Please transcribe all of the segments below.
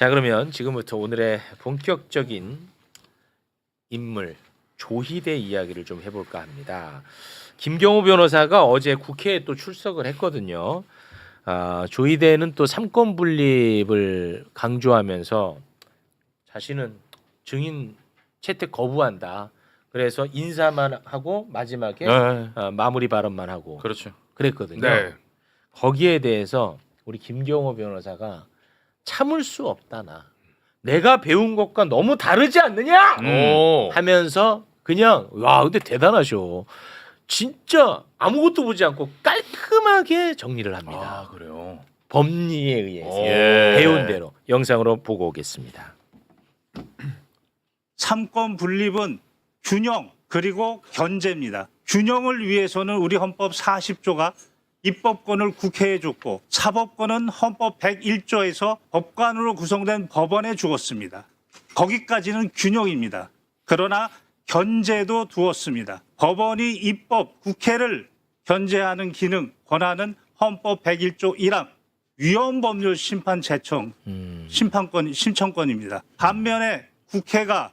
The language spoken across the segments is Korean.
자, 그러면 지금부터 오늘의 본격적인 인물 조희대 이야기를 좀 해볼까 합니다. 김경호 변호사가 어제 국회에 또 출석을 했거든요. 조희대는 또 삼권 분립을 강조하면서 자신은 증인 채택 거부한다. 그래서 인사만 하고 마지막에 마무리 발언만 하고 그렇죠. 그랬거든요. 네. 거기에 대해서 우리 김경호 변호사가 참을 수 없다 나. 내가 배운 것과 너무 다르지 않느냐? 하면서 그냥 와 근데 대단하셔. 진짜 아무것도 보지 않고 깔끔하게 정리를 합니다. 아 그래요. 법리에 의해서 예. 배운 대로 영상으로 보고 오겠습니다. 삼권 분립은 균형 그리고 견제입니다. 균형을 위해서는 우리 헌법 40조가 입법권을 국회에 줬고 사법권은 헌법 101조에서 법관으로 구성된 법원에 주었습니다. 거기까지는 균형입니다. 그러나 견제도 두었습니다. 법원이 입법, 국회를 견제하는 기능, 권한은 헌법 101조 1항 위헌법률 심판 제청 신청권입니다. 반면에 국회가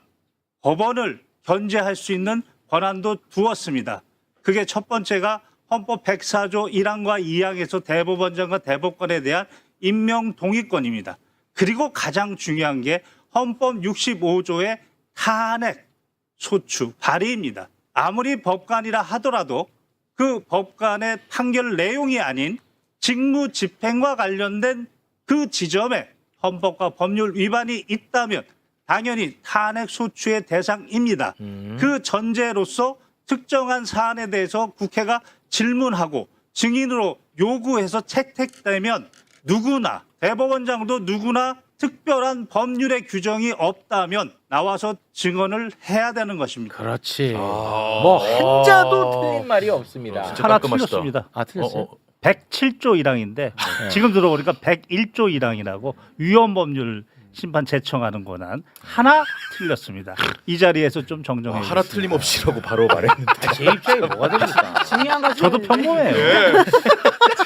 법원을 견제할 수 있는 권한도 두었습니다. 그게 첫 번째가 헌법 104조 1항과 2항에서 대법원장과 대법관에 대한 임명 동의권입니다. 그리고 가장 중요한 게 헌법 65조의 탄핵 소추 발의입니다. 아무리 법관이라 하더라도 그 법관의 판결 내용이 아닌 직무 집행과 관련된 그 지점에 헌법과 법률 위반이 있다면 당연히 탄핵 소추의 대상입니다. 그 전제로서 특정한 사안에 대해서 국회가 질문하고 증인으로 요구해서 채택되면 누구나 대법원장도 누구나 특별한 법률의 규정이 없다면 나와서 증언을 해야 되는 것입니다. 그렇지. 뭐 한자도 틀린 말이 없습니다. 진짜 하나 깔끔하시다. 틀렸습니다. 아 틀렸어요? 107조 1항인데 지금 들어보니까 101조 1항이라고 위헌법률 심판 제청하는 권한 하나 틀렸습니다. 이 자리에서 좀 정정해 하나 주겠습니다. 틀림없이라고 바로 말했는데. 제 입장이 뭐가 됩니까? 중요한 것은 저도 평범해요. 예.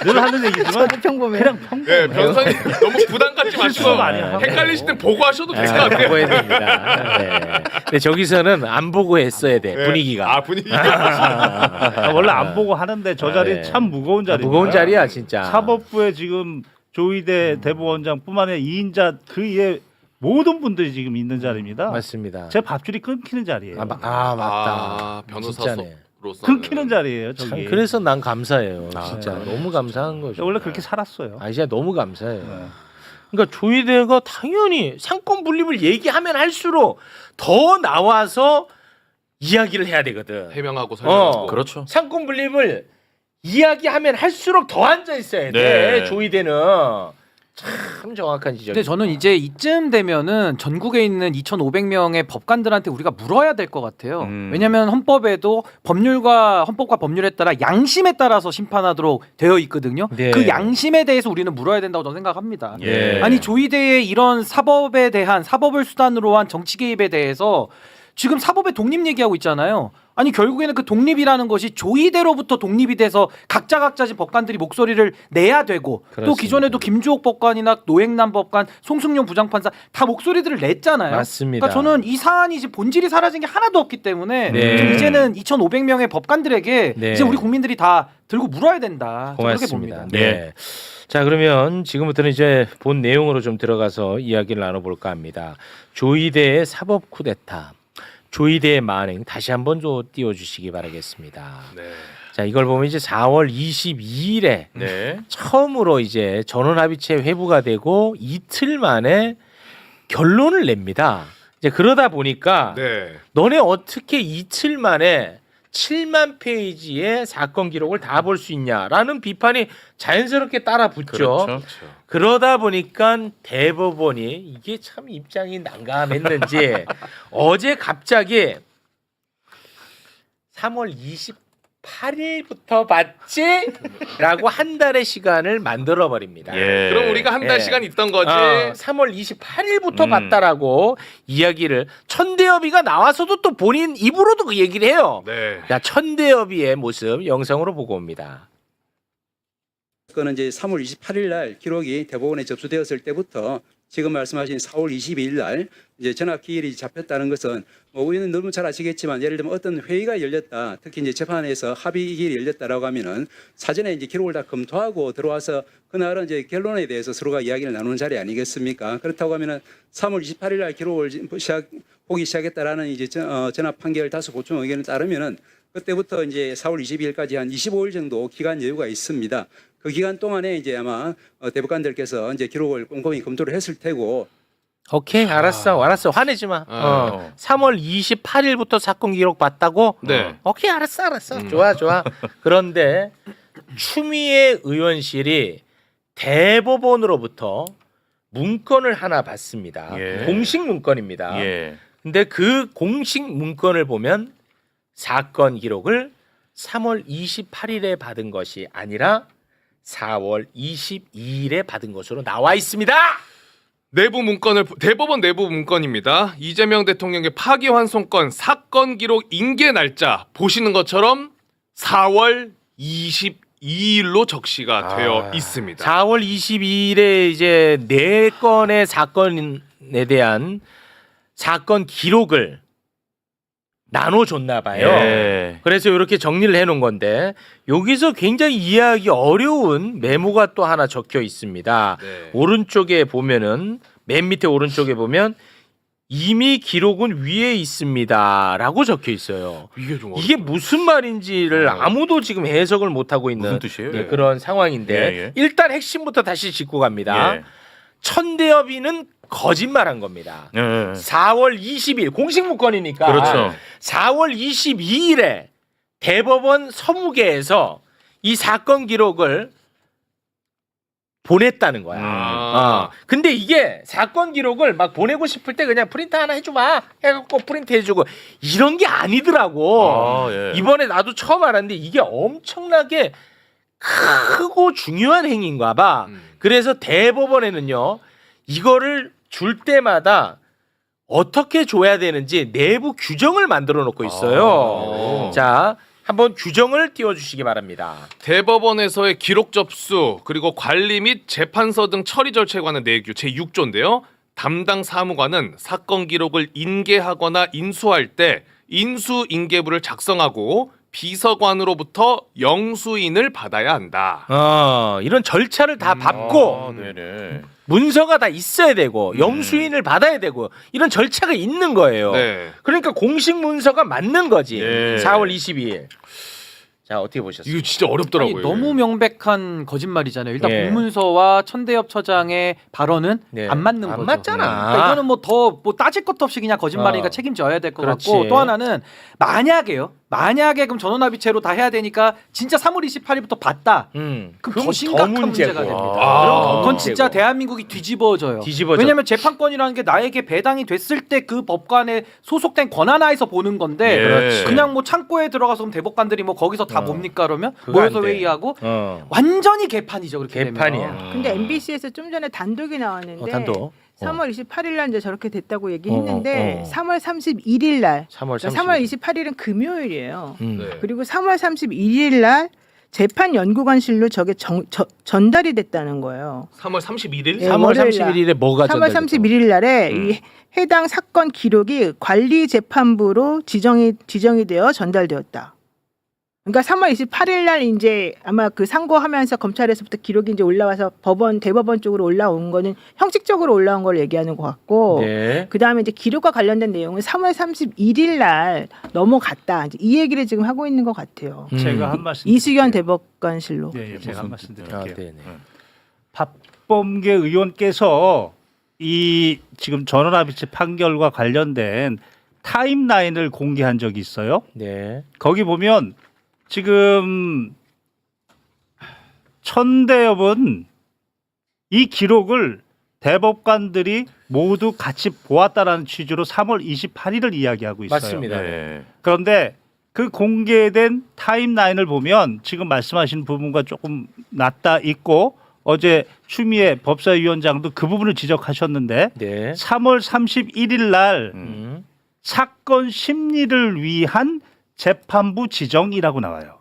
늘 하는 얘기지만 평범해요. 그냥 예, 평범해요. 변호사님 너무 부담 갖지 마시고 실수 많이 하고. 헷갈리실 땐 보고하셔도 될 것 같아요. 보고해야 됩니다. 네. 근데 저기서는 안 보고 했어야 돼 예. 분위기가. 아 분위기가. 원래 안 보고 하는데 저 자리 네. 참 무거운 자리입니다. 무거운 자리야 진짜. 사법부에 지금 조희대 대법원장뿐만 아니라 2인자 그 이에 모든 분들이 지금 있는 자리입니다. 맞습니다. 제 밥줄이 끊기는 자리예요. 맞다. 아, 변호사로서 끊기는 자리예요. 참, 저기. 그래서 난 감사해요. 진짜 네. 너무 감사한 거죠. 원래 그렇게 살았어요. 아 진짜 너무 감사해요. 네. 그러니까 조희대가 당연히 상권 분립을 얘기하면 할수록 더 나와서 이야기를 해야 되거든. 해명하고 설명하고. 그렇죠. 상권 분립을 이야기하면 할수록 더 앉아 있어야 돼. 네. 조희대는 참 정확한 지적. 근데 저는 이제 이쯤 되면은 전국에 있는 2,500명의 법관들한테 우리가 물어야 될 것 같아요. 왜냐하면 헌법에도 헌법과 법률에 따라 양심에 따라서 심판하도록 되어 있거든요. 네. 그 양심에 대해서 우리는 물어야 된다고 저는 생각합니다. 예. 아니 조희대의 이런 사법에 대한 사법을 수단으로 한 정치 개입에 대해서 지금 사법의 독립 얘기하고 있잖아요. 아니 결국에는 그 독립이라는 것이 조희대로부터 독립이 돼서 각자 법관들이 목소리를 내야 되고 그렇습니다. 또 기존에도 김주옥 법관이나 노행남 법관, 송승용 부장판사 다 목소리들을 냈잖아요. 맞습니다. 그러니까 저는 이 사안이 이제 본질이 사라진 게 하나도 없기 때문에 네. 좀 이제는 2,500명의 법관들에게 네. 이제 우리 국민들이 다 들고 물어야 된다. 저는 그렇게 고맙습니다. 봅니다. 네. 자 그러면 지금부터는 이제 본 내용으로 좀 들어가서 이야기를 나눠볼까 합니다. 조희대의 사법 쿠데타. 조희대의 만행 다시 한번 좀 띄워주시기 바라겠습니다. 네. 자 이걸 보면 이제 4월 22일에 네. 처음으로 이제 전원합의체 회부가 되고 이틀 만에 결론을 냅니다. 이제 그러다 보니까 네. 너네 어떻게 이틀 만에 7만 페이지의 사건 기록을 다 볼 수 있냐라는 비판이 자연스럽게 따라 붙죠. 그렇죠. 그러다 보니까 대법원이 이게 참 입장이 난감했는지 어제 갑자기 3월 28일부터 받지? 라고 한 달의 시간을 만들어 버립니다. 그럼 우리가 한 달 예. 시간 있던 거지. 3월 28일부터 받다라고 이야기를 천대엽이가 나와서도 또 본인 입으로도 그 얘기를 해요. 네. 자, 천대엽이의 모습 영상으로 보고 옵니다. 그거는 이제 3월 28일 날 기록이 대법원에 접수되었을 때부터 지금 말씀하신 4월 22일 날 이제 전학 기일이 잡혔다는 것은 뭐 우리는 너무 잘 아시겠지만 예를 들면 어떤 회의가 열렸다, 특히 이제 재판에서 합의 기일이 열렸다라고 하면은 사전에 이제 기록을 다 검토하고 들어와서 그날은 이제 결론에 대해서 서로가 이야기를 나누는 자리 아니겠습니까? 그렇다고 하면은 3월 28일 날 기록을 보기 시작했다라는 이제 전합 판결 다수 보충 의견에 따르면은 그때부터 이제 4월 22일까지 한 25일 정도 기간 여유가 있습니다. 그 기간 동안에 이제 아마 대법관들께서 이제 기록을 꼼꼼히 검토를 했을 테고. 오케이, 알았어. 화내지 마. 3월 28일부터 사건 기록 봤다고? 네. 오케이, 알았어. 좋아. 그런데 추미애 의원실이 대법원으로부터 문건을 하나 받습니다. 예. 공식 문건입니다. 예. 근데 그 공식 문건을 보면 사건 기록을 3월 28일에 받은 것이 아니라 4월 22일에 받은 것으로 나와 있습니다. 내부 문건을 대법원 내부 문건입니다. 이재명 대통령의 파기환송권 사건 기록 인계 날짜 보시는 것처럼 4월 22일로 적시가 되어 있습니다. 4월 22일에 이제 4건의 사건에 대한 사건 기록을 나눠줬나 봐요. 예. 그래서 이렇게 정리를 해놓은 건데 여기서 굉장히 이해하기 어려운 메모가 또 하나 적혀 있습니다. 네. 오른쪽에 보면은 맨 밑에 오른쪽에 보면 이미 기록은 위에 있습니다라고 적혀 있어요. 이게 무슨 말인지를 아무도 지금 해석을 못 하고 있는 무슨 뜻이에요? 네, 그런 상황인데 예, 예. 일단 핵심부터 다시 짚고 갑니다. 예. 천대엽이는 거짓말한 겁니다. 예. 4월 20일 공식 문건이니까 그렇죠. 4월 22일에 대법원 서무계에서 이 사건 기록을 보냈다는 거야. 근데 이게 사건 기록을 막 보내고 싶을 때 그냥 프린트 하나 해줘봐 해갖고 프린트 해주고 이런 게 아니더라고. 예. 이번에 나도 처음 알았는데 이게 엄청나게 크고 중요한 행위인가 봐. 그래서 대법원에는요 이거를 줄 때마다 어떻게 줘야 되는지 내부 규정을 만들어 놓고 있어요. 자, 한번 규정을 띄워주시기 바랍니다. 대법원에서의 기록 접수 그리고 관리 및 재판서 등 처리 절차에 관한 내규 제6조인데요. 담당 사무관은 사건 기록을 인계하거나 인수할 때 인수인계부를 작성하고 비서관으로부터 영수인을 받아야 한다. 이런 절차를 다 밟고 네네. 문서가 다 있어야 되고 영수인을 받아야 되고 이런 절차가 있는 거예요. 네. 그러니까 공식 문서가 맞는 거지. 네. 4월 22일. 자, 어떻게 보셨어요? 이거 진짜 어렵더라고요. 아니, 너무 명백한 거짓말이잖아요. 일단 예. 공문서와 천대엽 처장의 발언은 네. 안 맞는 안 거죠. 맞잖아. 그러니까 이거는 뭐 더 따질 것도 없이 그냥 거짓말이니까 책임져야 될 것 그렇지. 같고 또 하나는 만약에 그럼 전원합의체로 다 해야 되니까 진짜 3월 28일부터 봤다. 그럼 더 심각한 문제가 됩니다. 더 그건 진짜 문제고. 대한민국이 뒤집어져요. 뒤집어져. 왜냐하면 재판권이라는 게 나에게 배당이 됐을 때 그 법관에 소속된 권한하에서 보는 건데 예. 그렇지. 그냥 뭐 창고에 들어가서 그럼 대법관들이 뭐 거기서 다 뭡니까 그러면 그거 모여서 안 돼. 회의하고 완전히 개판이죠. 그렇게 개판이야. 되면. 근데 MBC에서 좀 전에 단독이 나왔는데 단독. 3월 28일 날 이제 저렇게 됐다고 얘기했는데 3월 31일 날 3월 30일. 그러니까 3월 28일은 금요일이에요. 네. 그리고 3월 31일 날 재판 연구관실로 저게 전달이 됐다는 거예요. 3월 31일? 예, 3월 월요일 날. 31일에 뭐가 3월 전달됐어? 31일 날에 이 해당 사건 기록이 관리재판부로 지정이 되어 전달되었다. 그러니까 3월 28일 날 이제 아마 그 상고하면서 검찰에서부터 기록이 이제 올라와서 대법원 쪽으로 올라온 거는 형식적으로 올라온 걸 얘기하는 것 같고 네. 그다음에 이제 기록과 관련된 내용은 3월 31일 날 넘어갔다. 이제 이 얘기를 지금 하고 있는 것 같아요. 제가 한 말씀 이수연 드릴게요. 대법관실로. 예, 제가 한 말씀 드릴게요. 아, 네네. 박범계 의원께서 이 지금 전원합의체 판결과 관련된 타임라인을 공개한 적이 있어요. 네. 거기 보면 지금 천대엽은 이 기록을 대법관들이 모두 같이 보았다라는 취지로 3월 28일을 이야기하고 있어요. 맞습니다. 네. 그런데 그 공개된 타임라인을 보면 지금 말씀하신 부분과 조금 낫다 있고 어제 추미애 법사위원장도 그 부분을 지적하셨는데 네. 3월 31일 날 사건 심리를 위한 재판부 지정이라고 나와요.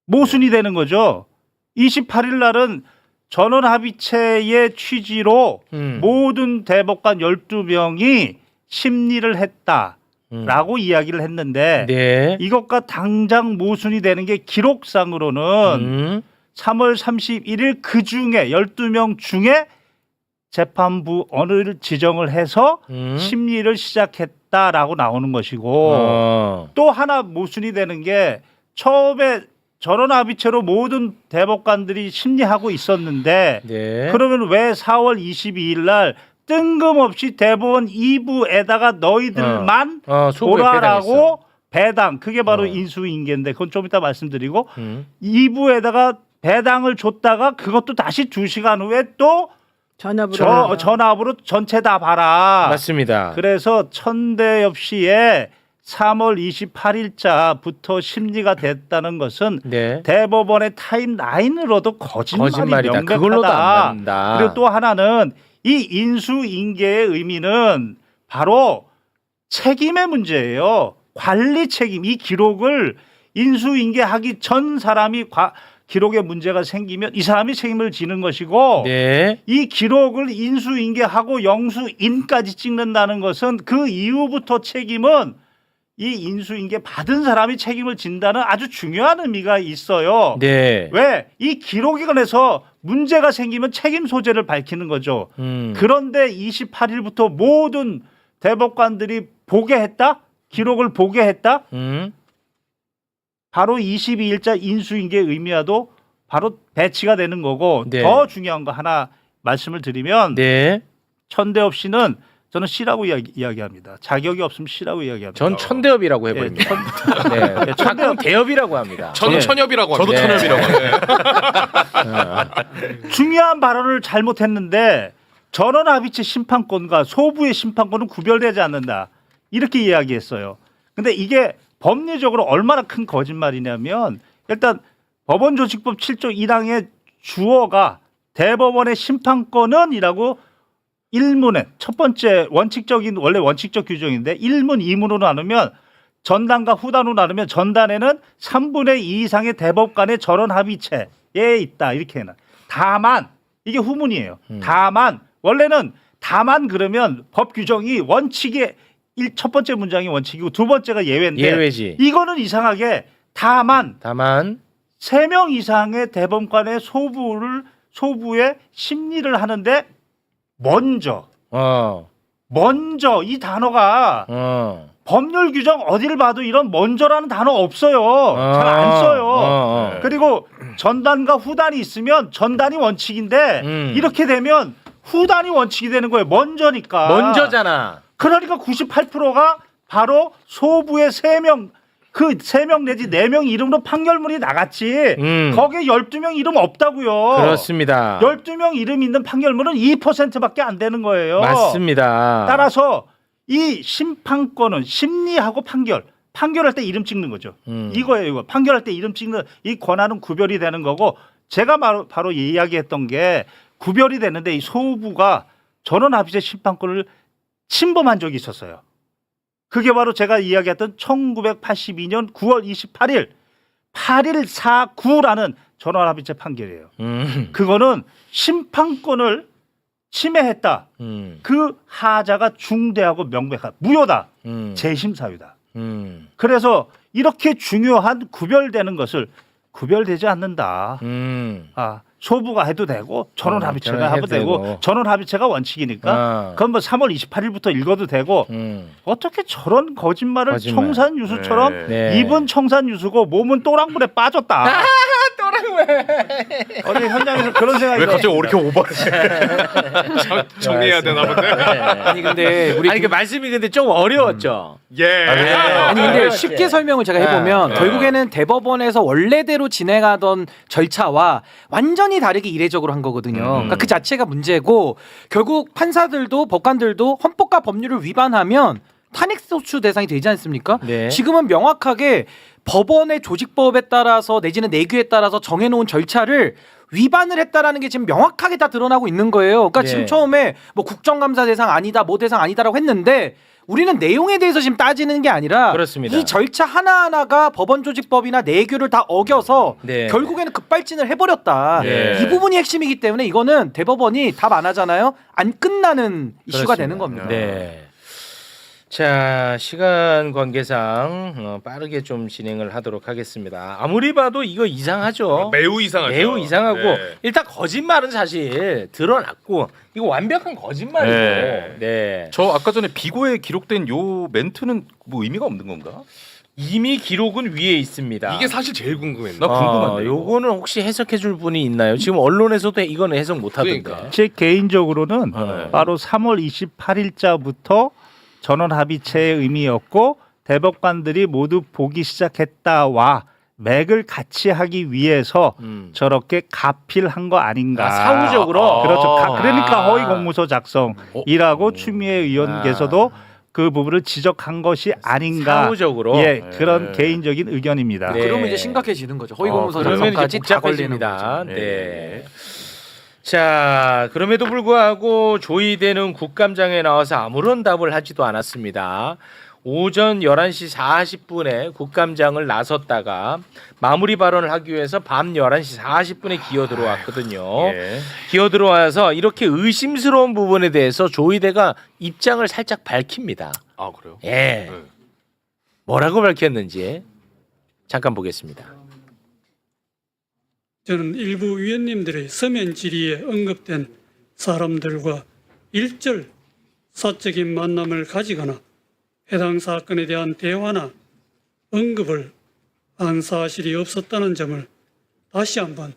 모순이 되는 거죠. 28일 날은 전원합의체의 취지로 모든 대법관 12명이 심리를 했다라고 이야기를 했는데 네. 이것과 당장 모순이 되는 게 기록상으로는 3월 31일 그 중에 12명 중에 재판부 어느를 지정을 해서 심리를 시작했다라고 나오는 것이고 또 하나 모순이 되는 게 처음에 전원합의체로 모든 대법관들이 심리하고 있었는데 네. 그러면 왜 4월 22일 날 뜬금없이 대법원 2부에다가 너희들만 소부에 보라라고 배당 그게 바로 어. 인수인계인데 그건 좀 이따 말씀드리고 2부에다가 배당을 줬다가 그것도 다시 2시간 후에 또 전압으로 전압으로 전체 다 봐라. 맞습니다. 그래서 천대엽 씨의 3월 28일자부터 심리가 됐다는 것은 네. 대법원의 타임라인으로도 거짓말이다. 명백하다. 그걸로도 안 맞는다. 그리고 또 하나는 이 인수인계의 의미는 바로 책임의 문제예요. 관리 책임. 이 기록을 인수인계하기 전 사람이 기록에 문제가 생기면 이 사람이 책임을 지는 것이고 네. 이 기록을 인수인계하고 영수인까지 찍는다는 것은 그 이후부터 책임은 이 인수인계 받은 사람이 책임을 진다는 아주 중요한 의미가 있어요. 네. 왜? 이 기록에 관해서 문제가 생기면 책임 소재를 밝히는 거죠. 그런데 28일부터 모든 대법관들이 보게 했다? 기록을 보게 했다? 바로 22일자 인수인계의 의미와도 바로 배치가 되는 거고 네. 더 중요한 거 하나 말씀을 드리면 네. 천대엽 씨는 저는 C라고 이야기합니다. 자격이 없으면 C라고 이야기합니다. 전 천대엽이라고 해버립니다. 네. 가끔 대엽이라고 합니다. 저는 예. 천엽이라고 저도 합니다. 천엽이라고 중요한 발언을 잘못했는데 전원합의체 심판권과 소부의 심판권은 구별되지 않는다. 이렇게 이야기했어요. 근데 이게 법리적으로 얼마나 큰 거짓말이냐면 일단 법원조직법 7조 1항의 주어가 대법원의 심판권은이라고 1문에 첫 번째 원래 원칙적 규정인데 1문, 2문으로 나누면 전단과 후단으로 나누면 전단에는 3분의 2 이상의 대법관의 전원합의체에 있다 이렇게 해놔. 다만 이게 후문이에요. 다만 원래는 다만 그러면 법 규정이 원칙이 첫 번째 문장이 원칙이고 두 번째가 예외인데 예외지. 이거는 이상하게 다만 3명 이상의 대법관의 소부의 심리를 하는데 먼저 이 단어가 법률 규정 어디를 봐도 이런 먼저라는 단어 없어요. 잘 안 써요. 그리고 전단과 후단이 있으면 전단이 원칙인데 이렇게 되면 후단이 원칙이 되는 거예요. 먼저니까. 먼저잖아. 그러니까 98%가 바로 소부의 3명 그 3명 내지 4명 이름으로 판결문이 나갔지 거기에 12명 이름 없다고요. 그렇습니다. 12명 이름 있는 판결문은 2%밖에 안 되는 거예요. 맞습니다. 따라서 이 심판권은 심리하고 판결할 때 이름 찍는 거죠. 이거예요. 이거. 판결할 때 이름 찍는 이 권한은 구별이 되는 거고 제가 바로 이야기했던 게 구별이 되는데 이 소부가 전원합의체 심판권을 침범한 적이 있었어요. 그게 바로 제가 이야기했던 1982년 9월 28일 8149라는 전원합의체 판결이에요. 그거는 심판권을 침해했다. 그 하자가 중대하고 명백한 무효다. 재심사유다. 그래서 이렇게 중요한 구별되는 것을 구별되지 않는다. 소부가 해도 되고 전원합의체가 해도 되고 전원합의체가 원칙이니까 그건 뭐 3월 28일부터 읽어도 되고 어떻게 저런 거짓말. 청산유수처럼 네. 입은 청산유수고 몸은 또랑물에 빠졌다. 어제 현장에서 그런 생각이 왜 갑자기 들었습니다. 이렇게 오버해? 정리해야 되나 본데. 아니 근데 우리 아니 그 말씀이 근데 좀 어려웠죠. 예. 아니 근데 쉽게 설명을 제가 해보면 네. 결국에는 대법원에서 원래대로 진행하던 절차와 완전히 다르게 이례적으로 한 거거든요. 그러니까 그 자체가 문제고 결국 판사들도 법관들도 헌법과 법률을 위반하면 탄핵소추 대상이 되지 않습니까? 네. 지금은 명확하게 법원의 조직법에 따라서 내지는 내규에 따라서 정해놓은 절차를 위반을 했다라는 게 지금 명확하게 다 드러나고 있는 거예요. 그러니까 네. 지금 처음에 뭐 국정감사 대상 아니다, 뭐 대상 아니다라고 했는데 우리는 내용에 대해서 지금 따지는 게 아니라 그렇습니다. 이 절차 하나하나가 법원 조직법이나 내규를 다 어겨서 네. 결국에는 급발진을 해버렸다. 네. 이 부분이 핵심이기 때문에 이거는 대법원이 답 안 하잖아요. 안 끝나는 이슈가 그렇습니다. 되는 겁니다. 네. 자, 시간 관계상 빠르게 좀 진행을 하도록 하겠습니다. 아무리 봐도 이거 이상하죠. 매우 이상하죠. 매우 이상하고 네. 일단 거짓말은 사실 드러났고 이거 완벽한 거짓말이고. 네. 네. 저 아까 전에 비고에 기록된 요 멘트는 뭐 의미가 없는 건가? 이미 기록은 위에 있습니다. 이게 사실 제일 궁금했나? 나 궁금한데, 이거. 요거는 혹시 해석해 줄 분이 있나요? 지금 언론에서도 이거는 해석 못 하던데. 그러니까. 제 개인적으로는 네. 바로 3월 28일자부터 전원 합의체의 의미였고 대법관들이 모두 보기 시작했다와 맥을 같이 하기 위해서 저렇게 가필한 거 아닌가. 사후적으로. 그렇죠. 그러니까 아. 허위 공문서 작성이라고 추미애 의원께서도 그 부분을 지적한 것이 아닌가. 사후적으로. 예, 그런 개인적인 의견입니다. 네. 그러면 이제 심각해지는 거죠. 허위공문서 그러면 이제 작성까지 다 걸리는 복잡해집니다. 거죠. 네. 자, 그럼에도 불구하고 조의대는 국감장에 나와서 아무런 답을 하지도 않았습니다. 오전 11시 40분에 국감장을 나섰다가 마무리 발언을 하기 위해서 밤 11시 40분에 기어 들어왔거든요. 예. 기어 들어와서 이렇게 의심스러운 부분에 대해서 조의대가 입장을 살짝 밝힙니다. 아 그래요? 예. 네. 뭐라고 밝혔는지 잠깐 보겠습니다. 저는 일부 위원님들의 서면 질의에 언급된 사람들과 일절 사적인 만남을 가지거나 해당 사건에 대한 대화나 언급을 한 사실이 없었다는 점을 다시 한번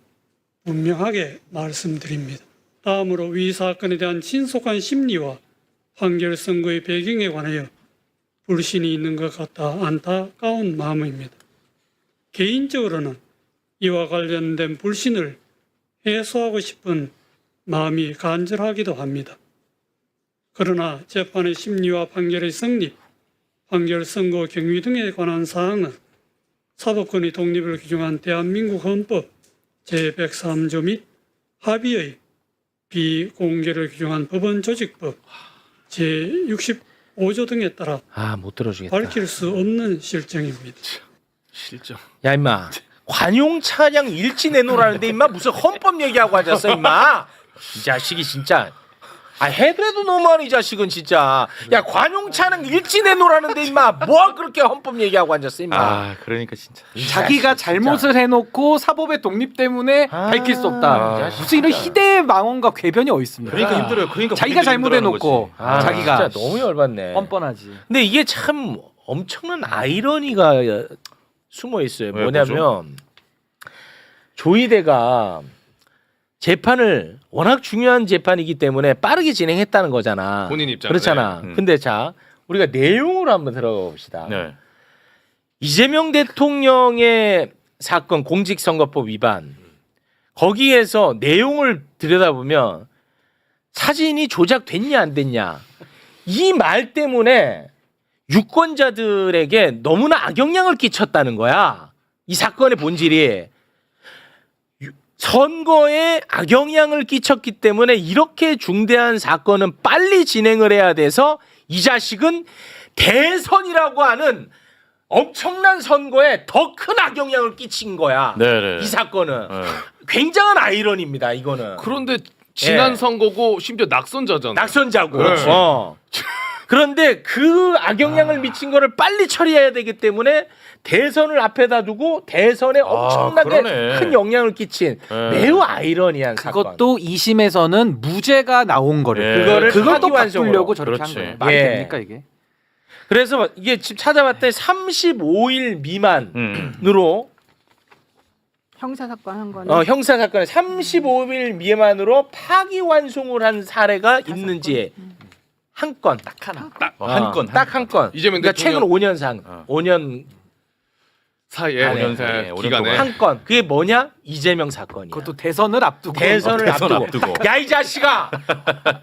분명하게 말씀드립니다. 다음으로 위 사건에 대한 신속한 심리와 판결 선고의 배경에 관하여 불신이 있는 것 같아 안타까운 마음입니다. 개인적으로는 이와 관련된 불신을 해소하고 싶은 마음이 간절하기도 합니다. 그러나 재판의 심리와 판결의 성립, 판결 선고 경위 등에 관한 사항은 사법권의 독립을 규정한 대한민국 헌법 제103조 및 합의의 비공개를 규정한 법원 조직법 제65조 등에 따라 못 들어주겠다. 밝힐 수 없는 실정입니다. 실정. 야 임마 관용 차량 일지 내놓으라는데 임마 무슨 헌법 얘기하고 앉았어 임마 이 자식이 진짜 해도 너무하네 이 자식은 진짜 야 관용 차량 일지 내놓으라는데 임마 뭐 그렇게 헌법 얘기하고 앉았어 임마 아, 그러니까 진짜. 자기가 잘못을 해놓고 사법의 독립 때문에 밝힐 수 없다. 무슨 이런 희대의 망언과 궤변이 어디 있습니까? 그러니까 힘들어요. 그러니까 자기가 잘못해놓고 자기가 진짜 너무 열받네. 뻔뻔하지. 근데 이게 참 엄청난 아이러니가 숨어 있어요. 네, 뭐냐면 조의대가 재판을 워낙 중요한 재판이기 때문에 빠르게 진행했다는 거잖아. 본인 입장은, 그렇잖아. 네. 근데 자 우리가 내용으로 한번 들어가 봅시다. 네. 이재명 대통령의 사건 공직선거법 위반 거기에서 내용을 들여다보면 사진이 조작됐냐 안 됐냐 이 말 때문에 유권자들에게 너무나 악영향을 끼쳤다는 거야. 이 사건의 본질이 선거에 악영향을 끼쳤기 때문에 이렇게 중대한 사건은 빨리 진행을 해야 돼서 이 자식은 대선이라고 하는 엄청난 선거에 더 큰 악영향을 끼친 거야. 네. 이 사건은 네. 굉장한 아이러니입니다. 이거는 그런데 지난 예. 선거고 심지어 낙선자잖아. 낙선자고. 그렇지. 그런데 그 악영향을 미친 거를 빨리 처리해야 되기 때문에 대선을 앞에다 두고 대선에 엄청나게 그러네. 큰 영향을 끼친 네. 매우 아이러니한 사건. 그것도 2심에서는 무죄가 나온 거를 예. 그걸 또 파기환송으로. 바꾸려고 저렇게 그렇지. 한 거예요. 말이 예. 됩니까 이게? 그래서 이게 지금 찾아봤더니 35일 미만으로 형사사건 한 거는 형사 사건에 35일 미만으로 파기환송을 한 사례가 있는지 한 건. 딱 하나. 한 건. 딱 한 건. 이재명 그러니까 최근 대통령- 5년상 어. 5년 사이에 아, 네. 5년 사이에, 5년 기간에 동안. 한 건. 그게 뭐냐? 이재명 사건이야. 그것도 대선을 앞두고 대선을 대선 앞두고. 앞두고. 야 이 자식아.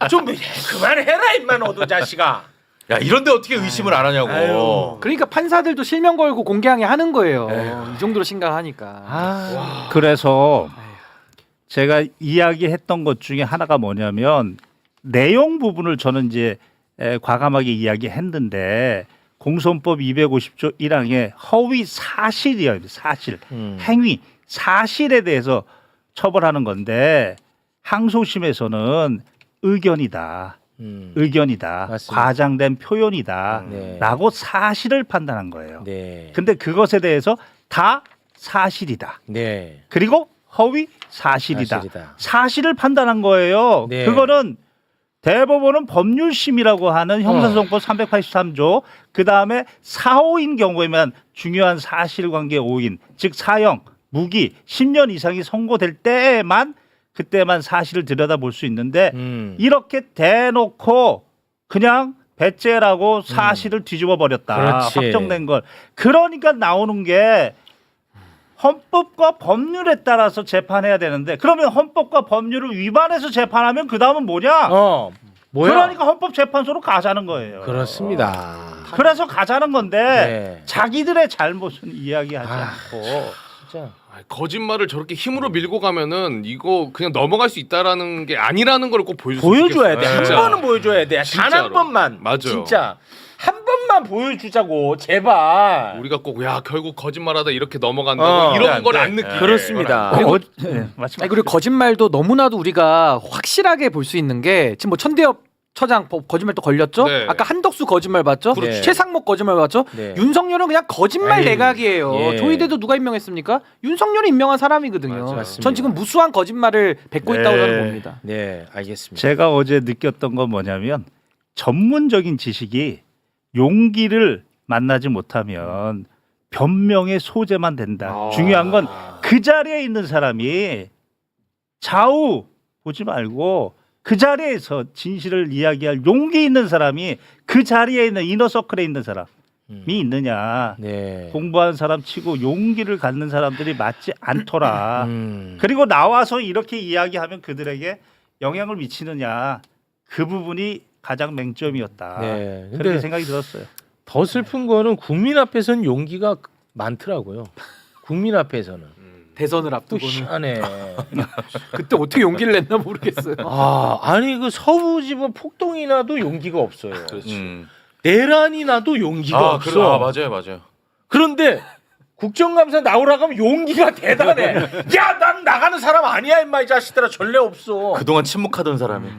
좀 그만해라 임마 너도 자식아. 야 이런데 어떻게 의심을 안 하냐고. 아유. 그러니까 판사들도 실명 걸고 공개항의 하는 거예요. 이 정도로 심각하니까. 아, 그래서 제가 이야기했던 것 중에 하나가 뭐냐면 내용 부분을 저는 이제 과감하게 이야기했는데 공소헌법 250조 1항에 허위 사실이에요. 사실. 행위, 사실에 대해서 처벌하는 건데 항소심에서는 의견이다. 의견이다. 맞습니다. 과장된 표현이다. 네. 라고 사실을 판단한 거예요. 네. 근데 그것에 대해서 다 사실이다. 네. 그리고 허위 사실이다. 사실이다. 사실을 판단한 거예요. 네. 그거는 대법원은 법률심이라고 하는 형사소송법 383조 그다음에 사호인 경우에만 중요한 사실관계 오인 즉 사형, 무기 10년 이상이 선고될 때에만 그때만 사실을 들여다볼 수 있는데 이렇게 대놓고 그냥 배째라고 사실을 뒤집어 버렸다. 그렇지. 확정된 걸. 그러니까 나오는 게 헌법과 법률에 따라서 재판해야 되는데 그러면 헌법과 법률을 위반해서 재판하면 그 다음은 뭐냐? 뭐야? 그러니까 헌법재판소로 가자는 거예요. 그렇습니다. 그래서 가자는 건데 네. 자기들의 잘못은 이야기하지 아, 않고 진짜. 거짓말을 저렇게 힘으로 밀고 가면은 이거 그냥 넘어갈 수 있다라는 게 아니라는 걸 꼭 보여줬으면 보여줘야 돼. 좋겠어요. 한 진짜. 번은 보여줘야 돼. 단 진짜로. 한 번만. 맞아요. 진짜 한 번만 보여주자고 제발. 우리가 꼭 야 결국 거짓말하다 이렇게 넘어간다고 이런 안 걸 돼. 안 느끼게. 그렇습니다. 맞습니다. 아니, 그리고 거짓말도 너무나도 우리가 확실하게 볼 수 있는 게 지금 뭐 천대엽 처장 거짓말 또 걸렸죠? 네. 아까 한덕수 거짓말 봤죠? 그렇죠. 최상목 거짓말 봤죠? 네. 윤석열은 그냥 거짓말 아유, 내각이에요. 예. 조희대도 누가 임명했습니까? 윤석열이 임명한 사람이거든요. 맞습니다. 전 지금 무수한 거짓말을 뱉고 있다고 저는 봅니다. 네, 알겠습니다. 제가 어제 느꼈던 건 뭐냐면 전문적인 지식이 용기를 만나지 못하면 변명의 소재만 된다. 중요한 건 그 자리에 있는 사람이 좌우 보지 말고 그 자리에서 진실을 이야기할 용기 있는 사람이 그 자리에 있는 이너서클에 있는 사람이 있느냐. 네. 공부한 사람 치고 용기를 갖는 사람들이 맞지 않더라. 음. 그리고 나와서 이렇게 이야기하면 그들에게 영향을 미치느냐. 그 부분이 가장 맹점이었다. 네. 그렇게 근데 생각이 들었어요. 더 슬픈 거는 국민 앞에서는 용기가 많더라고요. 국민 앞에서는. 대선을 또 앞두고는 희한해. 그때 어떻게 용기를 냈나 모르겠어요. 아니 그 서부지법 폭동이 나도 용기가 없어요. 음. 내란이 나도 용기가 없어. 맞아요. 그런데 국정감사 나오라고 하면 용기가 대단해. 야, 난 나가는 사람 아니야, 임마 이 자식들아. 전례 없어. 그동안 침묵하던 사람이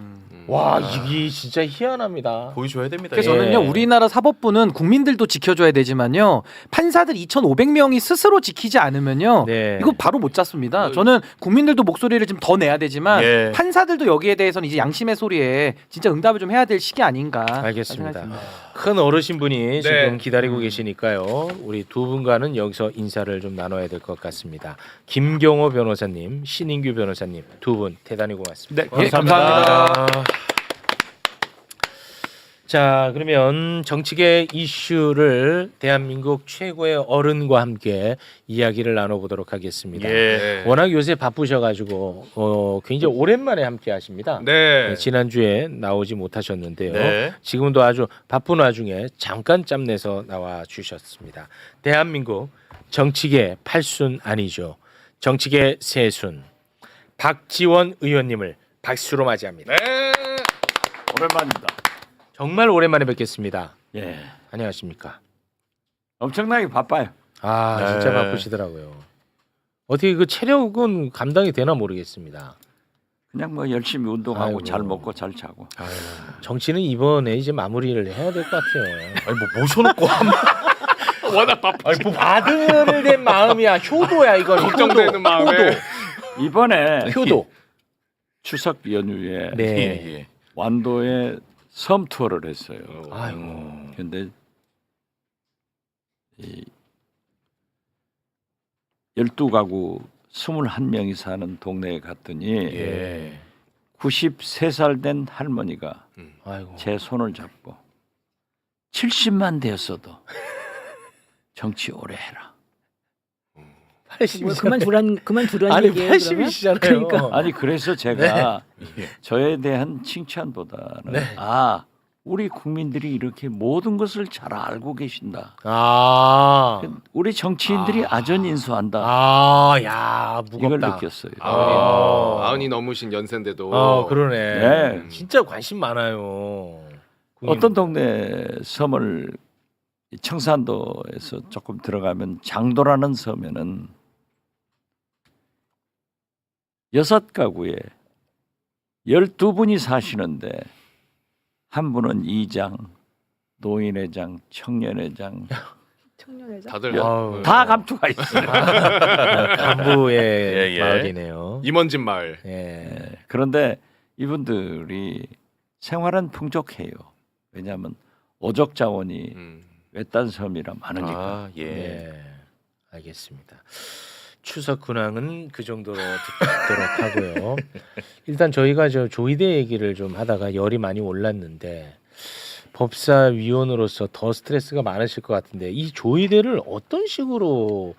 와, 이게 진짜 희한합니다. 보여줘야 됩니다. 그래서 예. 저는요 우리나라 사법부는 국민들도 지켜줘야 되지만요 판사들 2,500명이 스스로 지키지 않으면요 네. 이거 바로 못 잡습니다. 저는 국민들도 목소리를 좀 더 내야 되지만 예. 판사들도 여기에 대해서는 이제 양심의 소리에 진짜 응답을 좀 해야 될 시기 아닌가. 알겠습니다. 생각했습니다. 큰 어르신분이 네. 지금 기다리고 계시니까요. 우리 두 분과는 여기서 인사를 좀 나눠야 될 것 같습니다. 김경호 변호사님, 신인규 변호사님 두 분 대단히 고맙습니다. 예, 감사합니다. 자, 그러면 정치계 이슈를 대한민국 최고의 어른과 함께 이야기를 나눠보도록 하겠습니다. 예. 워낙 요새 바쁘셔가지고 굉장히 오랜만에 함께 하십니다. 네. 지난주에 나오지 못하셨는데요. 네. 지금도 아주 바쁜 와중에 잠깐 짬내서 나와 주셨습니다. 대한민국 정치계 8순 아니죠. 정치계 세순 박지원 의원님을 박수로 맞이합니다. 네. 오랜만입니다. 정말 오랜만에 뵙겠습니다. 예, 안녕하십니까? 엄청나게 바빠요. 아, 진짜 네. 바쁘시더라고요. 어떻게 그 체력은 감당이 되나 모르겠습니다. 그냥 뭐 열심히 운동하고 아이고. 잘 먹고 잘 자고. 정치는 이번에 이제 마무리를 해야 될 것 같아요. 아니 뭐 모셔놓고 워낙 바빠. 아니, 뭐 아들된 마음이야. 효도야 이건. 걱정되는 마음에. 이번에 효도. 추석 연휴에 네. 완도에 섬 투어를 했어요. 아이고. 근데 이 12가구 21명이 사는 동네에 갔더니 예. 93살 된 할머니가 아이고. 제 손을 잡고 70만 되었어도 정치 오래 해라. 80이잖아요. 그만 두라는 아니 얘기예요. 그러면? 80이시잖아요. 그러니까. 아니 그래서 제가 저에 대한 칭찬보다는 네. 아 우리 국민들이 이렇게 모든 것을 잘 알고 계신다. 아, 우리 정치인들이 아전인수한다. 아, 야, 이걸 무겁다. 느꼈어요. 아흔이 넘으신 연세인데도 그러네. 네. 진짜 관심 많아요. 어떤 동네 섬을 청산도에서 조금 들어가면 장도라는 섬에는 6가구에 12분이 사시는데 한 분은 이장, 노인회장, 청년회장 청년회장. 다들 아우. 다 감투가 있어요. 간부의 예, 예. 마을이네요. 임원진 마을. 예. 그런데 이분들이 생활은 풍족해요. 왜냐하면 오족 자원이 외딴 섬이라 많으니까. 아, 예. 예. 알겠습니다. 추석 근황은 그 정도로 듣도록 하고요. 일단 저희가 저 조이대 얘기를 좀 하다가 열이 많이 올랐는데 법사위원으로서 더 스트레스가 많으실 것 같은데 이 조이대를 어떤 식으로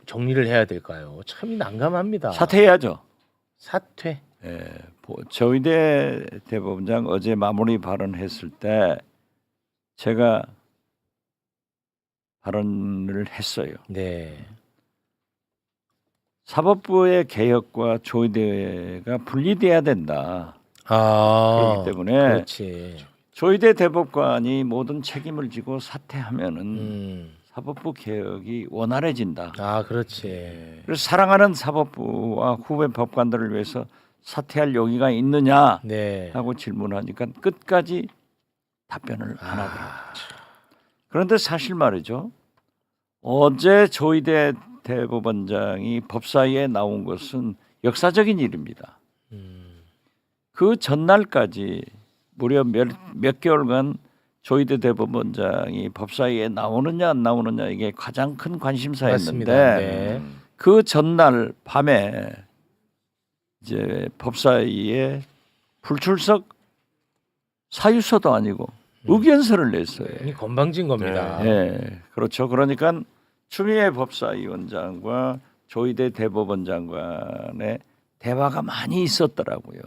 정리를 해야 될까요? 참 난감합니다. 사퇴해야죠. 사퇴. 예, 조희대 대법원장 어제 마무리 발언했을 때 제가 발언을 했어요. 네. 사법부의 개혁과 조희대가 분리돼야 된다. 아, 그렇기 때문에 그렇지. 조희대 대법관이 모든 책임을 지고 사퇴하면은 음. 사법부 개혁이 원활해진다. 아, 그렇지. 그래서 사랑하는 사법부와 후배 법관들을 위해서 사퇴할 용의가 있느냐 네. 하고 질문하니까 끝까지 답변을 안 하더라고요. 그런데 사실 말이죠. 어제 조희대 대법원장이 법사위에 나온 것은 역사적인 일입니다. 그 전날까지 무려 몇 개월간 조희대 대법원장이 법사위에 나오느냐 안 나오느냐 이게 가장 큰 관심사였는데 맞습니다. 네. 그 전날 밤에 이제 법사위에 불출석 사유서도 아니고 의견서를 냈어요. 이 건방진 겁니다. 예, 그렇죠. 그러니까 추미애 법사위원장과 조희대 대법원장 간의 대화가 많이 있었더라고요.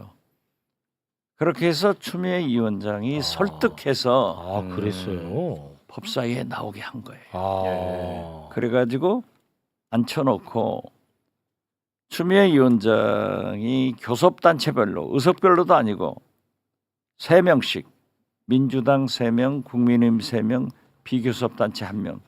그렇게 해서 추미애 위원장이 설득해서 아, 그랬어요. 법사위에 나오게 한 거예요. 아. 그래가지고 앉혀놓고 추미애 위원장이 교섭단체별로 의석별로도 아니고 3명씩 민주당 3명, 국민의힘 3명, 비교섭단체 1명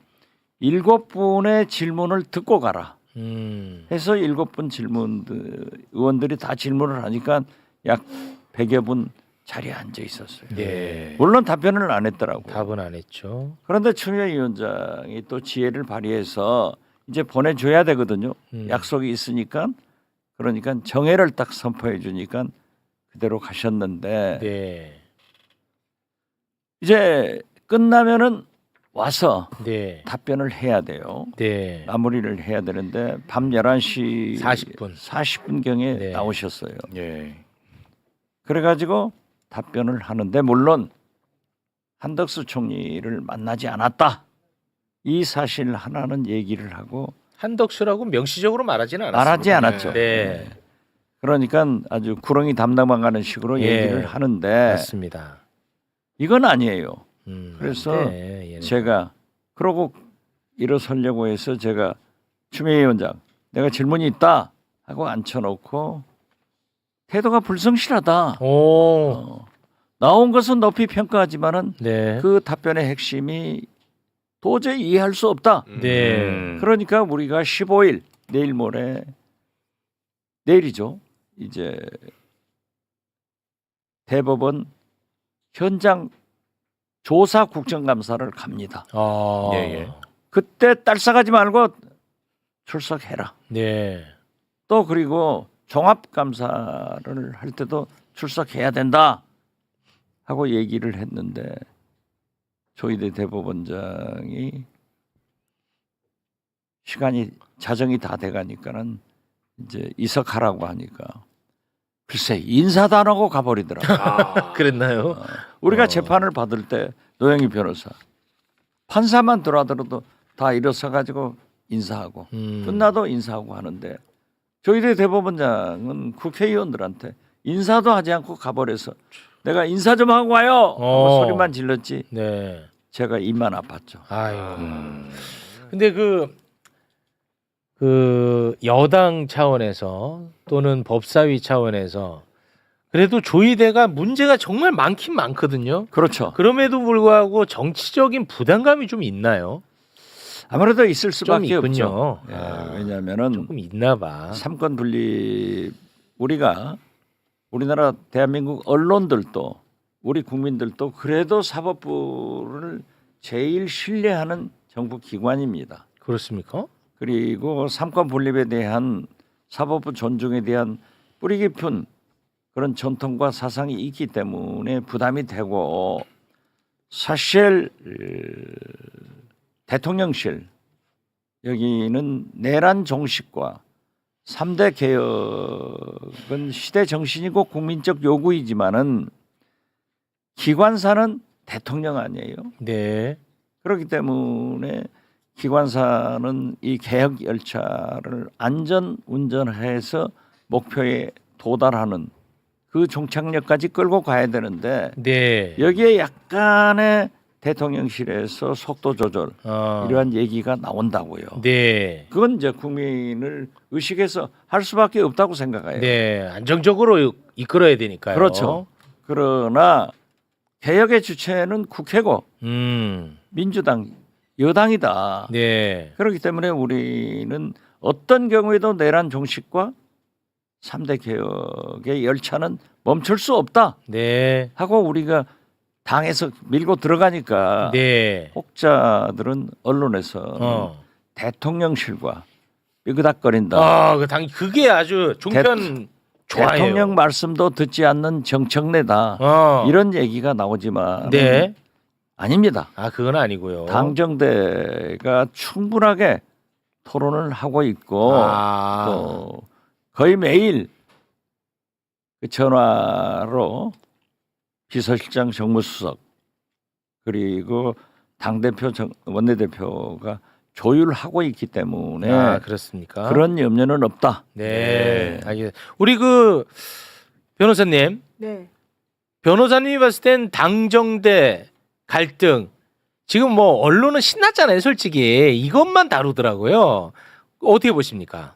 7분의 질문을 듣고 가라 해서 7분 의원들이 다 질문을 하니까 약 100여 분 자리에 앉아 있었어요. 네. 물론 답변을 안 했더라고요. 답은 안 했죠. 그런데 추미애 위원장이 또 지혜를 발휘해서 이제 보내줘야 되거든요. 약속이 있으니까 그러니까 정회를 딱 선포해 주니까 그대로 가셨는데 네. 이제 끝나면은 와서 네. 답변을 해야 돼요. 네. 마무리를 해야 되는데 밤 11시 40분. 40분경에 네. 나오셨어요. 예. 그래가지고 답변을 하는데 물론 한덕수 총리를 만나지 않았다. 이 사실 하나는 얘기를 하고 한덕수라고 명시적으로 말하지는 않았습니다. 말하지 않았죠. 네. 그러니까 아주 구렁이 담당만 가는 식으로 예. 얘기를 하는데 맞습니다. 이건 아니에요. 그래서 네, 얘는. 제가 그러고 일어서려고 해서 제가 추미애 위원장 내가 질문이 있다 하고 앉혀놓고 태도가 불성실하다. 오. 나온 것은 높이 평가하지만은 네. 그 답변의 핵심이 도저히 이해할 수 없다. 네. 그러니까 우리가 15일 내일 모레 내일이죠. 이제 대법원 현장 조사 국정감사를 갑니다. 아. 예, 예. 그때 딸싸가지 말고 출석해라. 네. 또 그리고 종합감사를 할 때도 출석해야 된다 하고 얘기를 했는데 조희대 대법원장이 시간이 자정이 다 돼가니까는 이제 이석하라고 하니까 글쎄 인사도 안 하고 가버리더라고요. 그랬나요? 우리가 재판을 받을 때 노영희 변호사 판사만 들어와도 다 일어서 가지고 인사하고 끝나도 인사하고 하는데 조희대 대법원장은 국회의원들한테 인사도 하지 않고 가버려서 내가 인사 좀 하고 와요. 하고 소리만 질렀지. 네. 제가 입만 아팠죠. 아유. 근데 그 여당 차원에서 또는 법사위 차원에서 그래도 조이대가 문제가 정말 많긴 많거든요. 그렇죠. 그럼에도 불구하고 정치적인 부담감이 좀 있나요? 아무래도 있을 수밖에 좀 있군요. 없죠. 예, 아, 왜냐하면은 조금 있나 봐. 삼권 분립 우리가 우리나라 대한민국 언론들도 우리 국민들도 그래도 사법부를 제일 신뢰하는 정부 기관입니다. 그렇습니까? 그리고 삼권 분립에 대한 사법부 존중에 대한 뿌리 깊은 그런 전통과 사상이 있기 때문에 부담이 되고 사실 대통령실 여기는 내란 종식과 3대 개혁은 시대 정신이고 국민적 요구이지만은 기관사는 대통령 아니에요. 네. 그렇기 때문에 기관사는 이 개혁 열차를 안전 운전해서 목표에 도달하는 그 종착역까지 끌고 가야 되는데 네. 여기에 약간의 대통령실에서 속도 조절 이러한 얘기가 나온다고요. 네. 그건 이제 국민을 의식해서 할 수밖에 없다고 생각해요. 네. 안정적으로 이끌어야 되니까요. 그렇죠. 그러나 개혁의 주체는 국회고 민주당 여당이다. 네. 그렇기 때문에 우리는 어떤 경우에도 내란 종식과 3대 개혁의 열차는 멈출 수 없다 네. 하고 우리가 당에서 밀고 들어가니까 네. 혹자들은 언론에서 대통령실과 삐그닥거린다. 아, 그게 아주 종편 좋아해요. 대통령 말씀도 듣지 않는 정청래다. 이런 얘기가 나오지만 네. 아닙니다. 아, 그건 아니고요. 당정대가 충분하게 토론을 하고 있고 또 거의 매일 그 전화로 비서실장 정무수석 그리고 당대표 원내대표가 조율하고 있기 때문에 아, 그렇습니까? 그런 염려는 없다. 네. 알겠습니다. 우리 그 변호사님, 네. 변호사님이 봤을 땐 당정대 갈등 지금 뭐 언론은 신났잖아요, 솔직히. 이것만 다루더라고요. 어떻게 보십니까?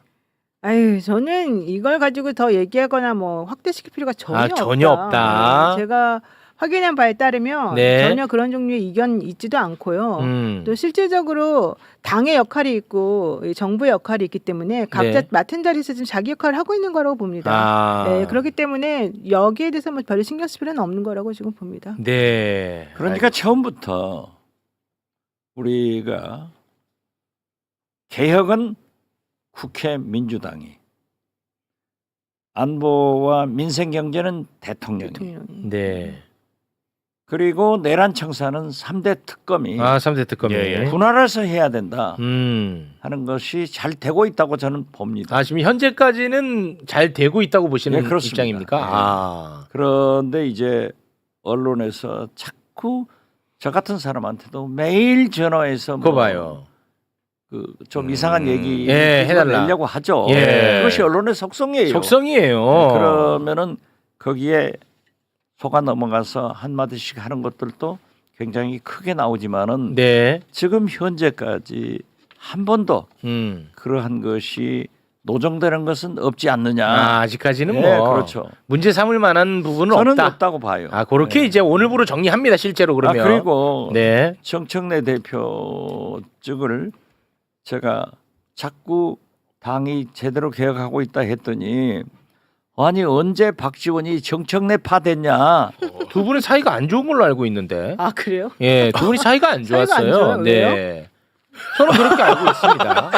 아유, 저는 이걸 가지고 더 얘기하거나 뭐 확대시킬 필요가 전혀 없다. 네, 제가 확인한 바에 따르면 네. 전혀 그런 종류의 이견 있지도 않고요. 또 실질적으로 당의 역할이 있고 이 정부의 역할이 있기 때문에 각자 네. 맡은 자리에서 지금 자기 역할을 하고 있는 거라고 봅니다. 네, 그렇기 때문에 여기에 대해서 뭐 별로 신경 쓸 필요는 없는 거라고 지금 봅니다. 네. 그러니까 처음부터 우리가 개혁은 국회 민주당이 안보와 민생 경제는 대통령이 네. 그리고 내란 청사는 3대 특검이 3대 특검이. 분할해서 해야 된다 하는 것이 잘 되고 있다고 저는 봅니다. 지금 현재까지는 잘 되고 있다고 보시는 네, 그렇습니다. 입장입니까? 네. 그런데 이제 언론에서 자꾸 저 같은 사람한테도 매일 전화해서 그거 봐요. 좀 이상한 얘기 해달라. 내려고 하죠. 예. 그것이 언론의 속성이에요. 속성이에요. 그러면은 거기에 속아 넘어가서 한 마디씩 하는 것들도 굉장히 크게 나오지만은 네. 지금 현재까지 한 번도 그러한 것이 노정되는 것은 없지 않느냐. 아직까지는 네, 뭐 그렇죠. 문제 삼을 만한 부분은 저는 없다. 없다고 봐요. 그렇게 네. 이제 오늘부로 정리합니다. 실제로 그러면. 그리고 네. 정청래 대표 측을 제가 자꾸 당이 제대로 개혁하고 있다 했더니 아니 언제 박지원이 정청래 파 됐냐? 두 분의 사이가 안 좋은 걸로 알고 있는데. 아, 그래요? 예, 두 분이 사이가 안 사이가 안 좋았어요. 좋아요? 네. 저는 그렇게 알고 있습니다.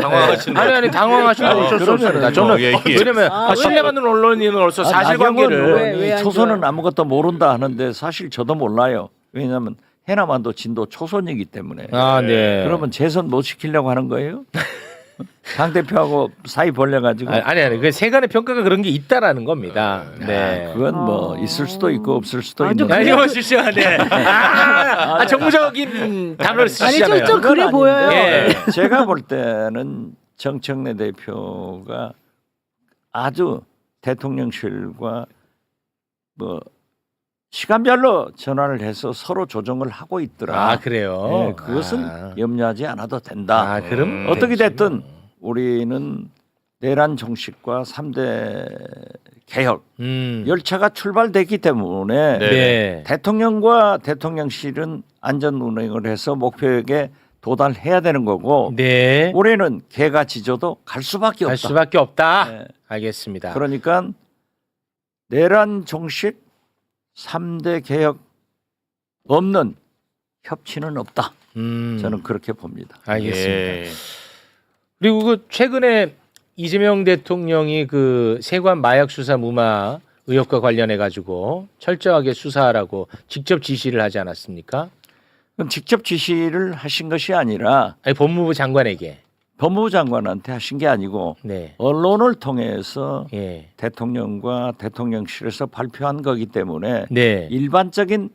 당황하시네. 아니 당황하시면 어쩔 수 없습니다. 저는 왜냐면 신뢰받는 언론인으로서 사실관계를 왜 안 초선은 좋아요? 아무것도 모른다 하는데 사실 저도 몰라요. 왜냐하면 해남안도 진도 초선이기 때문에. 네. 그러면 재선 못 시키려고 하는 거예요? 당 대표하고 사이 벌려가지고. 아니 그 세간의 평가가 그런 게 있다라는 겁니다. 네. 그건 뭐 있을 수도 있고 없을 수도 좀 있는데. 이거 실시간에 정무적인 단어를 쓰시잖아요. 좀 그래 그건 보여요. 아닌데 예. 제가 볼 때는 정청래 대표가 아주 대통령실과 뭐 시간별로 전화를 해서 서로 조정을 하고 있더라. 아 그래요. 네, 그것은 염려하지 않아도 된다. 아 그럼 어떻게 됐지 됐든 뭐. 우리는 내란 종식과 3대 개혁 열차가 출발됐기 때문에 네. 대통령과 대통령실은 안전 운행을 해서 목표에게 도달해야 되는 거고 네. 우리는 개가 지져도 갈 수밖에 없다. 갈 수밖에 없다. 네. 알겠습니다. 그러니까 내란 종식 3대 개혁 없는 협치는 없다. 저는 그렇게 봅니다. 알겠습니다. 예. 그리고 그 최근에 이재명 대통령이 그 세관 마약 수사 무마 의혹과 관련해 가지고 철저하게 수사하라고 직접 지시를 하지 않았습니까? 그럼 직접 지시를 하신 것이 아니라 아니 법무부 장관에게. 법무부 장관한테 하신 게 아니고 네. 언론을 통해서 예. 대통령과 대통령실에서 발표한 거기 때문에 네. 일반적인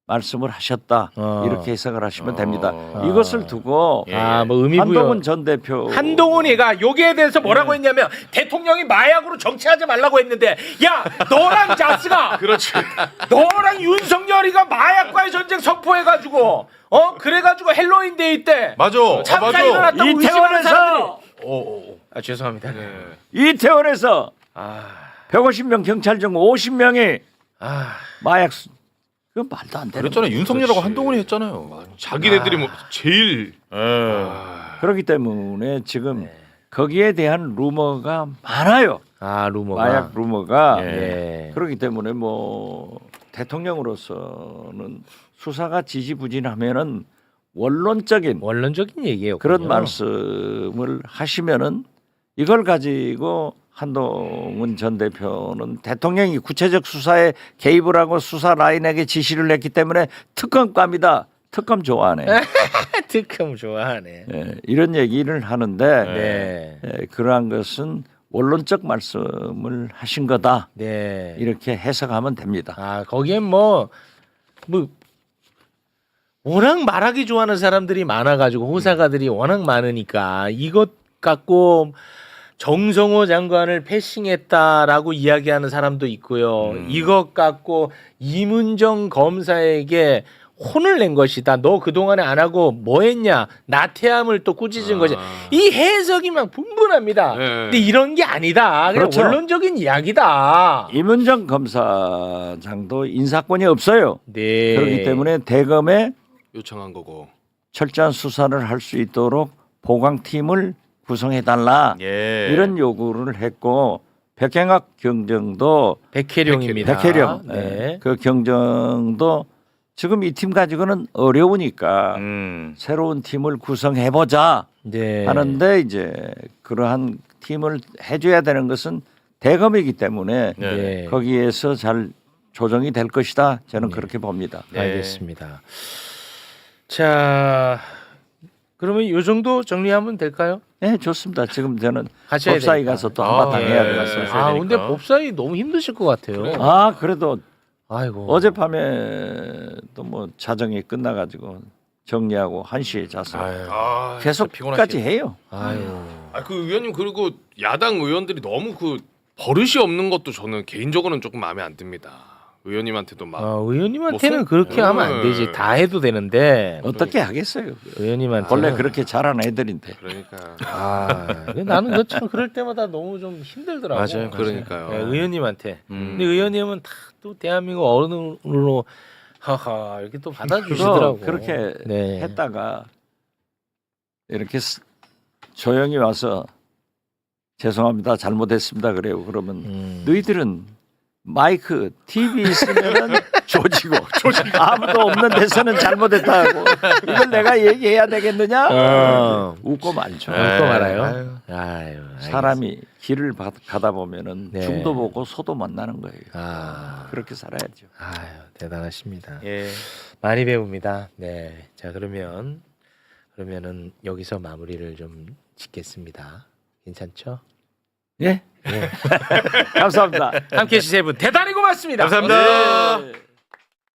말씀을 하셨다 어. 이렇게 해석을 하시면 됩니다. 어. 이것을 두고 아, 뭐 의미 부여. 한동훈 전 대표 한동훈이가 여기에 대해서 뭐라고 했냐면 대통령이 마약으로 정치하지 말라고 했는데 야 너랑 자스가 그렇지. 너랑 윤석열이가 마약과의 전쟁 선포해가지고 그래가지고 헬로윈데이 때 맞아. 참사 일어났다고 의심하는 사람들이 어. 아 죄송합니다. 네. 이태원에서 아, 150명 경찰 중 50명이 아 마약 그 말도 안 되는 그랬잖아요. 거예요. 윤석열하고 그렇지. 한동훈이 했잖아요. 자기네들이 뭐 제일 예. 그렇기 때문에 지금 거기에 대한 루머가 많아요. 아 루머가 마약 루머가 예. 그렇기 때문에 뭐 대통령으로서는 수사가 지지부진하면은 원론적인 얘기예요. 그런 말씀을 하시면은 이걸 가지고 한동훈 전 대표는 대통령이 구체적 수사에 개입을 하고 수사 라인에게 지시를 했기 때문에 특검감이다. 특검 좋아하네. 특검 좋아하네. 예, 이런 얘기를 하는데 네. 그러한 것은 원론적 말씀을 하신 거다. 네. 이렇게 해석하면 됩니다. 아 거기엔 뭐 워낙 말하기 좋아하는 사람들이 많아가지고 호사가들이 워낙 많으니까 이것 갖고 정성호 장관을 패싱했다라고 이야기하는 사람도 있고요. 이것 갖고 이문정 검사에게 혼을 낸 것이다. 너 그동안에 안 하고 뭐 했냐. 나태함을 또 꾸짖은 것이. 이 해석이 막 분분합니다. 네. 근데 이런 게 아니다. 그냥 그렇죠. 원론적인 이야기다. 이문정 검사장도 인사권이 없어요. 네. 그렇기 때문에 대검에 요청한 거고. 철저한 수사를 할 수 있도록 보강팀을 구성해달라. 예. 이런 요구를 했고 백행학 경정도 백혜령입니다. 백혜령 네. 그 경정도 지금 이 팀 가지고는 어려우니까 새로운 팀을 구성해보자 네. 하는데 이제 그러한 팀을 해줘야 되는 것은 대검이기 때문에 네. 거기에서 잘 조정이 될 것이다. 저는 그렇게 봅니다. 알겠습니다. 자, 그러면 이 정도 정리하면 될까요? 네, 좋습니다. 지금 저는 가셔야 법사위 되니까. 가서 또 한바탕 해야 예. 되겠어요. 아, 근데 법사위 너무 힘드실 것 같아요. 그래. 아, 그래도 아이고. 어젯밤에 또 뭐 자정이 끝나가지고 정리하고 1시에 자서 아, 계속 끝까지 해요. 아유. 그 의원님 그리고 야당 의원들이 너무 그 버릇이 없는 것도 저는 개인적으로는 조금 마음에 안 듭니다. 의원님한테도 막 의원님한테는 뭐 그렇게 하면 안 되지. 다 해도 되는데 어떻게 하겠어요? 의원님한테 원래 그렇게 잘하는 애들인데. 그러니까 나는 그 참 그럴 때마다 너무 좀 힘들더라고. 맞아요. 그러니까요. 네, 의원님한테. 근데 의원님은 다 또 대한민국 어른으로 하하 이렇게 또 받아주시더라고. 그렇게 네. 했다가 이렇게 조용히 와서 죄송합니다. 잘못했습니다. 그래요. 그러면 너희들은 마이크, TV 있으면은 조지고 아무도 없는 데서는 잘못했다고 이걸 내가 얘기해야 되겠느냐? 웃고 말죠. 웃고 말아요. 아유, 사람이 길을 가다 보면은 네. 중도 보고 소도 만나는 거예요. 아, 그렇게 살아야죠. 아유 대단하십니다. 예. 많이 배웁니다. 네, 자 그러면은 여기서 마무리를 좀 짓겠습니다. 괜찮죠? 예. 감사합니다. 함께해 주신 세 분 대단히 고맙습니다. 감사합니다. 네.